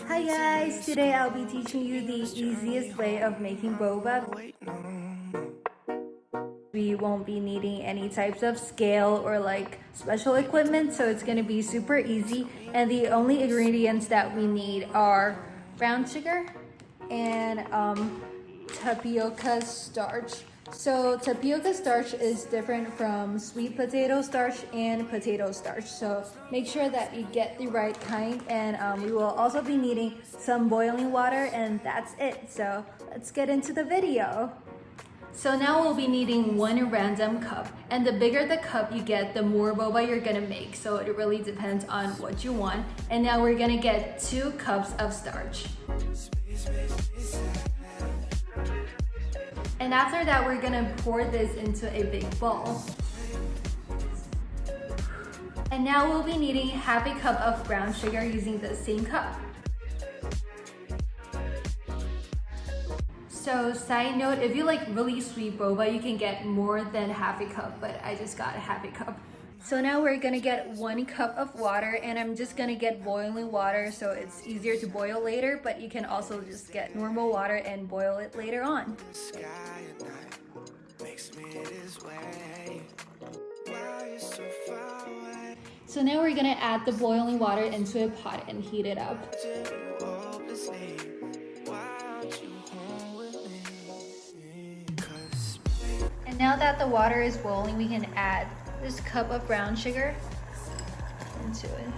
Hi guys, today I'll be teaching you the easiest way of making boba. We won't be needing any types of scale or like special equipment, so it's gonna be super easy. And the only ingredients that we need are brown sugar and tapioca starch. So tapioca starch is different from sweet potato starch and potato starch. So make sure that you get the right kind, and we will also be needing some boiling water, and that's it. So let's get into the video. So now we'll be needing one random cup, and the bigger the cup you get, the more boba you're gonna make. So it really depends on what you want. And now we're gonna get 2 cups of starch. And after that, we're gonna pour this into a big bowl. And now we'll be needing half a cup of brown sugar using the same cup. So side note, if you like really sweet boba, you can get more than half a cup, but I just got half a cup. So now we're gonna get 1 cup of water, and I'm just gonna get boiling water so it's easier to boil later, but you can also just get normal water and boil it later on. So now we're gonna add the boiling water into a pot and heat it up. And now that the water is boiling, we can add this cup of brown sugar into it.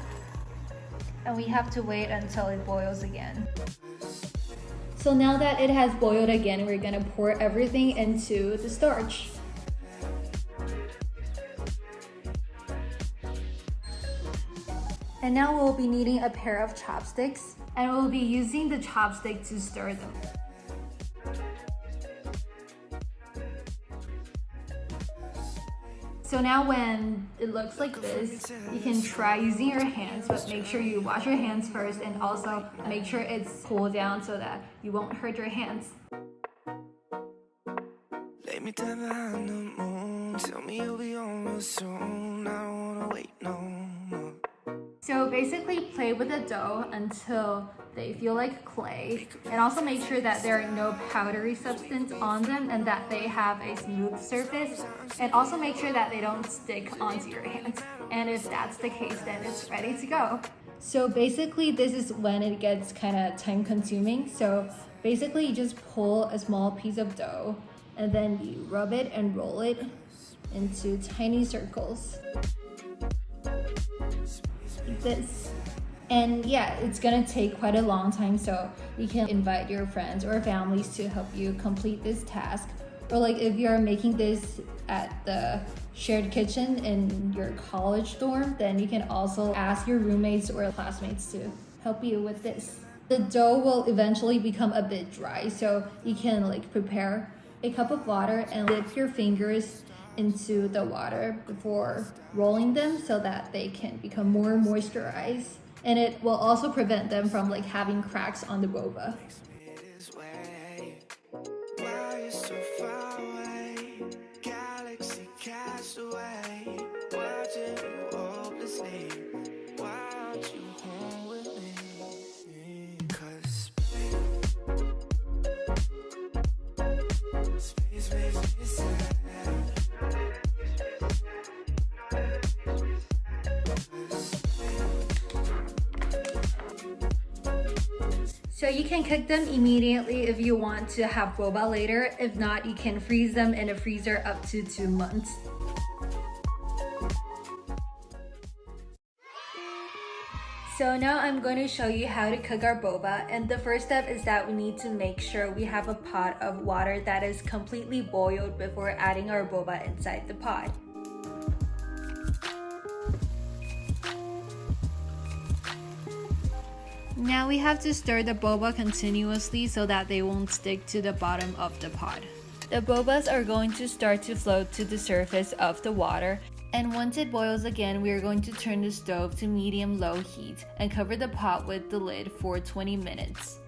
And we have to wait until it boils again. So now that it has boiled again, we're gonna pour everything into the starch. And now we'll be needing a pair of chopsticks, and we'll be using the chopstick to stir them. So now when it looks like this, you can try using your hands, but make sure you wash your hands first, and also make sure it's cooled down so that you won't hurt your hands. Lay me down behind the moon, tell me you'll be on real soon, I don't wanna wait no more. So basically play with the dough until they feel like clay, and also make sure that there are no powdery substance on them and that they have a smooth surface, and also make sure that they don't stick onto your hands. And if that's the case, then it's ready to go. So basically this is when it gets kind of time consuming. So basically you just pull a small piece of dough and then you rub it and roll it into tiny circles. Like this. And yeah, it's gonna take quite a long time, so you can invite your friends or families to help you complete this task. Or like if you're making this at the shared kitchen in your college dorm, then you can also ask your roommates or classmates to help you with this. The dough will eventually become a bit dry, so you can like prepare a cup of water and dip your fingers into the water before rolling them so that they can become more moisturized. And it will also prevent them from like having cracks on the boba. So you can cook them immediately if you want to have boba later. If not, you can freeze them in a freezer up to 2 months. So now I'm going to show you how to cook our boba, and the first step is that we need to make sure we have a pot of water that is completely boiled before adding our boba inside the pot. Now we have to stir the boba continuously so that they won't stick to the bottom of the pot. The bobas are going to start to float to the surface of the water, and once it boils again, we are going to turn the stove to medium-low heat and cover the pot with the lid for 20 minutes.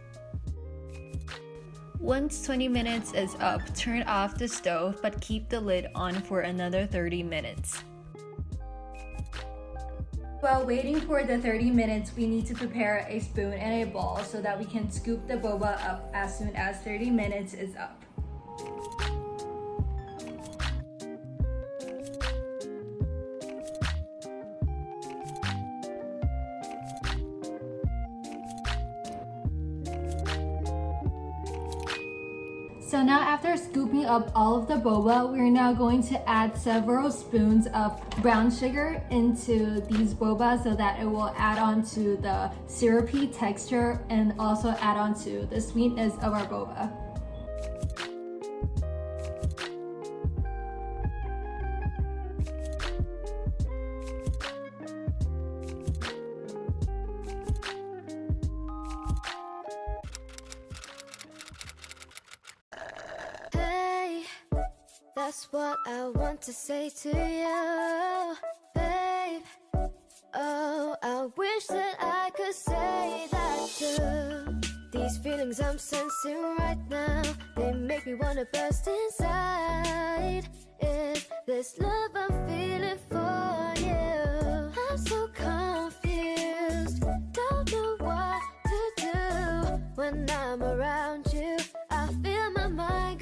Once 20 minutes is up, turn off the stove but keep the lid on for another 30 minutes. While waiting for the 30 minutes, we need to prepare a spoon and a bowl so that we can scoop the boba up as soon as 30 minutes is up. So now after scooping up all of the boba, we're now going to add several spoons of brown sugar into these boba so that it will add on to the syrupy texture and also add on to the sweetness of our boba. That's what I want to say to you, babe. Oh, I wish that I could say that too. These feelings I'm sensing right now, they make me wanna burst inside. If this love I'm feeling for you, I'm so confused, don't know what to do. When I'm around you, I feel my mind